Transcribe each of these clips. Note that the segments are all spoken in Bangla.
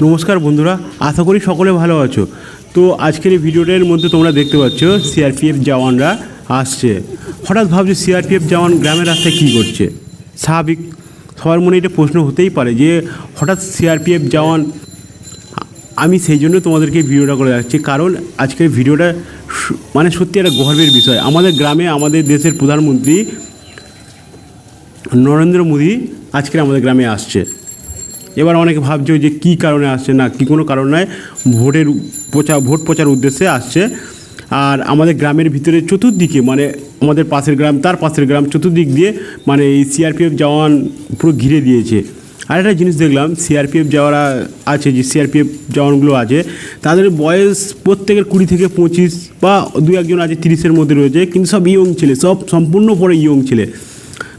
নমস্কার বন্ধুরা, আশা করি সকলে ভালো আছো। তো আজকের এই ভিডিওটার মধ্যে তোমরা দেখতে পাচ্ছ সিআরপিএফ জওয়ানরা আসছে। হঠাৎ ভাবছে সিআরপিএফ জওয়ান গ্রামের রাস্তায় কী করছে। স্বাভাবিক সবার মনে এটা প্রশ্ন হতেই পারে যে হঠাৎ সিআরপিএফ জওয়ান। আমি সেই জন্য তোমাদেরকে ভিডিওটা করে রাখছি, কারণ আজকের ভিডিওটা মানে সত্যি একটা গর্বের বিষয়। আমাদের গ্রামে আমাদের দেশের প্রধানমন্ত্রী নরেন্দ্র মোদী আজকে আমাদের গ্রামে আসছে। এবার অনেকে ভাবছে যে কী কারণে আসছে, না কি কোনো কারণ নয়, ভোট প্রচার উদ্দেশ্যে আসছে। আর আমাদের গ্রামের ভিতরে চতুর্দিকে মানে আমাদের পাশের গ্রাম, তার পাশের গ্রাম, চতুর্দিক দিয়ে মানে এই সিআরপিএফ জওয়ান পুরো ঘিরে দিয়েছে। আর একটা জিনিস দেখলাম, সিআরপিএফ যারা আছে, যে সিআরপিএফ জওয়ানগুলো আছে, তাদের বয়স প্রত্যেকের 20 থেকে 25 বা দু একজন আছে 30-এর মধ্যে রয়েছে, কিন্তু সব ইয়ং ছেলে, সব সম্পূর্ণ পরে ইয়ং ছেলে।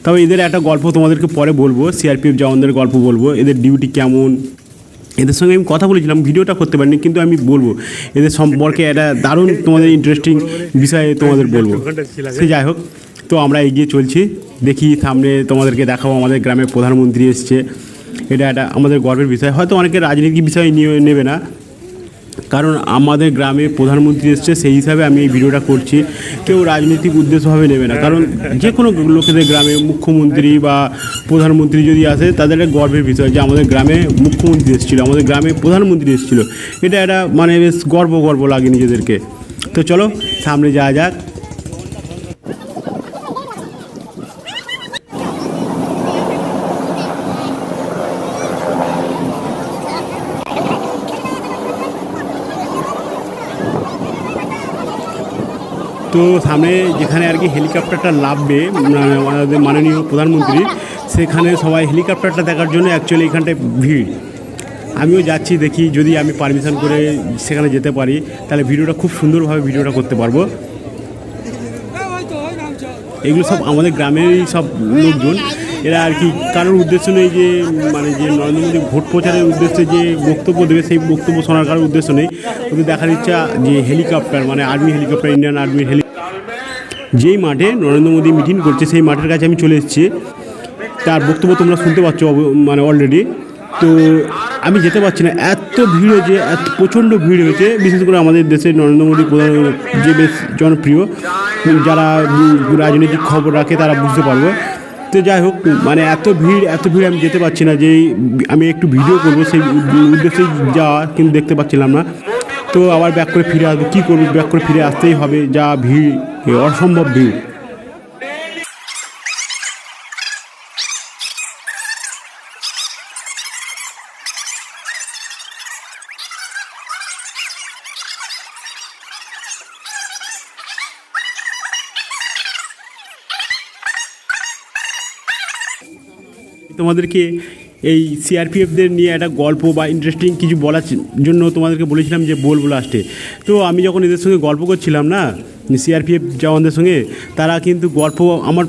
তবে এদের একটা গল্প তোমাদেরকে পরে বলবো, সিআরপিএফ জওয়ানদের গল্প বলবো, এদের ডিউটি কেমন। এদের সঙ্গে আমি কথা বলেছিলাম, ভিডিওটা করতে পারিনি, কিন্তু আমি বলবো এদের সম্পর্কে একটা দারুণ তোমাদের ইন্টারেস্টিং বিষয়ে তোমাদের বলবো। সে যাই হোক, তো আমরা এগিয়ে চলছি, দেখি সামনে তোমাদেরকে দেখাবো আমাদের গ্রামের প্রধানমন্ত্রী এসছে। এটা একটা আমাদের গর্বের বিষয়। হয়তো অনেকে রাজনীতিক বিষয় নিয়ে নেবে না, কারণ আমাদের গ্রামে প্রধানমন্ত্রী এসছে, সেই হিসাবে আমি এই ভিডিওটা করছি। কেউ রাজনৈতিক উদ্দেশ্যভাবে নেবে না, কারণ যে কোনো লোকেদের গ্রামে মুখ্যমন্ত্রী বা প্রধানমন্ত্রী যদি আসে, তাদের একটা গর্বের বিষয় যে আমাদের গ্রামে মুখ্যমন্ত্রী এসেছিলো, আমাদের গ্রামে প্রধানমন্ত্রী এসেছিলো। এটা একটা মানে বেশ গর্ব লাগে নিজেদেরকে। তো চলো সামনে যাওয়া যাক। তো সামনে যেখানে আর কি হেলিকপ্টারটা নামবে আমাদের মাননীয় প্রধানমন্ত্রী, সেখানে সবাই হেলিকপ্টারটা দেখার জন্য অ্যাকচুয়ালি এখানটায় ভিড়। আমিও যাচ্ছি, দেখি যদি আমি পারমিশন করে সেখানে যেতে পারি, তাহলে ভিডিওটা খুব সুন্দরভাবে ভিডিওটা করতে পারবো। এগুলো সব আমাদের গ্রামেরই সব লোকজন। এরা আর কি কারোর উদ্দেশ্য নেই যে মানে যে নরেন্দ্র মোদী ভোট প্রচারের উদ্দেশ্যে যে বক্তব্য দেবে, সেই বক্তব্য শোনার কারোর উদ্দেশ্য নেই। ওদের দেখার ইচ্ছা যে হেলিকপ্টার মানে আর্মি হেলিকপ্টার, ইন্ডিয়ান আর্মির যেই মাঠে নরেন্দ্র মোদী মিটিং করছে, সেই মাঠের কাছে আমি চলে এসেছি। তার বক্তব্য তোমরা শুনতে পাচ্ছ মানে অলরেডি। তো আমি যেতে পারছি না, এত ভিড় হয়েছে, এত প্রচণ্ড ভিড় হয়েছে। বিশেষ করে আমাদের দেশের নরেন্দ্র মোদী প্রধান যে বেশ জনপ্রিয়, যারা রাজনৈতিক খবর রাখে তারা বুঝতে পারবে। তো যাই হোক, মানে এত ভিড় আমি যেতে পারছি না, যে আমি একটু ভিডিও করবো সেই উদ্দেশ্যে যাওয়া, কিন্তু দেখতে পাচ্ছিলাম না। তো আবার ব্যাক করে ফিরে আসবো, কী করবো, ব্যাক করে ফিরে আসতেই হবে, যা ভিড়, অসম্ভব ভিড়। তোমাদেরকে এই সিআরপিএফদের নিয়ে একটা গল্প বা ইন্টারেস্টিং কিছু বলার জন্য তোমাদেরকে বলেছিলাম যে বলবো লাস্টে। তো আমি যখন এদের সঙ্গে গল্প করছিলাম না, সিআরপিএফ জওয়ানদের সঙ্গে, তারা কিন্তু গল্প আমার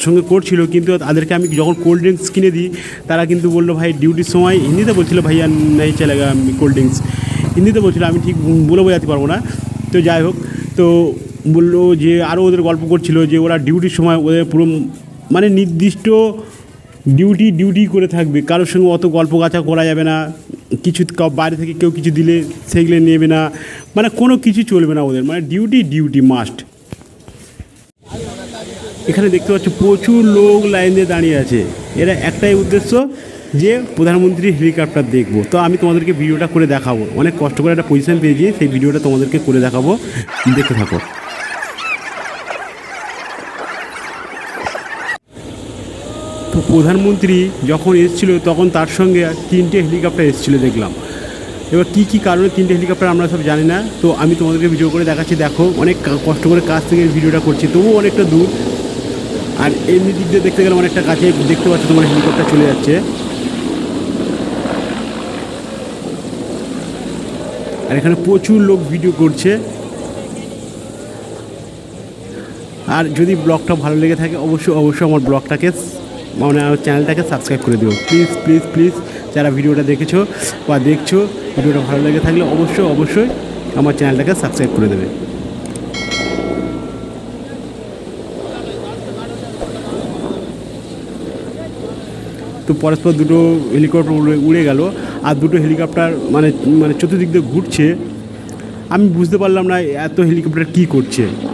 সঙ্গে করছিল, কিন্তু তাদেরকে আমি যখন কোল্ড ড্রিঙ্কস কিনে দিই, তারা কিন্তু বললো ভাই ডিউটির সময়, হিন্দিতে বলছিলো ভাইয়া নেই চলেগা কোল্ড ড্রিঙ্কস, হিন্দিতে বলছিলো, আমি ঠিক বলে বোঝাতে পারবো না। তো যাই হোক, তো বললো যে আরও ওদের গল্প করছিল যে ওরা ডিউটির সময় ওদের পুরো মানে নির্দিষ্ট ডিউটি করে থাকবে, কারোর সঙ্গে অত গল্প গাছা করা যাবে না, কিছু বাইরে থেকে কেউ কিছু দিলে সেগুলো নেবে না, মানে কোনো কিছু চলবে না ওদের, মানে ডিউটি মাস্ট। এখানে দেখতে পাচ্ছ প্রচুর লোক লাইন দিয়ে দাঁড়িয়ে আছে। এরা একটাই উদ্দেশ্য যে প্রধানমন্ত্রীর হেলিকপ্টার দেখবো। তো আমি তোমাদেরকে ভিডিওটা করে দেখাবো, অনেক কষ্ট করে একটা পজিশন পেয়েছি, সেই ভিডিওটা তোমাদেরকে করে দেখাবো, দেখতে থাকো। তো প্রধানমন্ত্রী যখন এসেছিলো, তখন তার সঙ্গে 3টে হেলিকপ্টার এসেছিলো দেখলাম। এবার কী কারণে 3টে হেলিকপ্টার আমরা সব জানি না, তো আমি তোমাদেরকে ভিডিও করে দেখাচ্ছি। দেখো, অনেক কষ্ট করে কাছ থেকে ভিডিওটা করছি, তবুও অনেকটা দূর। আর এমনি দিক দিয়ে দেখতে গেলে অনেকটা কাছে, দেখতে পাচ্ছ তোমার হেলিকপ্টার চলে যাচ্ছে। আর এখানে প্রচুর লোক ভিডিও করছে। আর যদি ব্লগটা ভালো লেগে থাকে, অবশ্যই আমার ব্লগটাকে মানে আমার চ্যানেলটাকে সাবস্ক্রাইব করে দিও, প্লিজ। যারা ভিডিওটা দেখেছো বা দেখছো, ভিডিওটা ভালো লেগে থাকলে অবশ্যই আমার চ্যানেলটাকে সাবস্ক্রাইব করে দেবে। তো পরস্পর দুটো হেলিকপ্টার উড়ে গেল, আর দুটো হেলিকপ্টার মানে চতুর্দিক দিয়ে ঘুরছে। আমি বুঝতে পারলাম না এত হেলিকপ্টার কী করছে।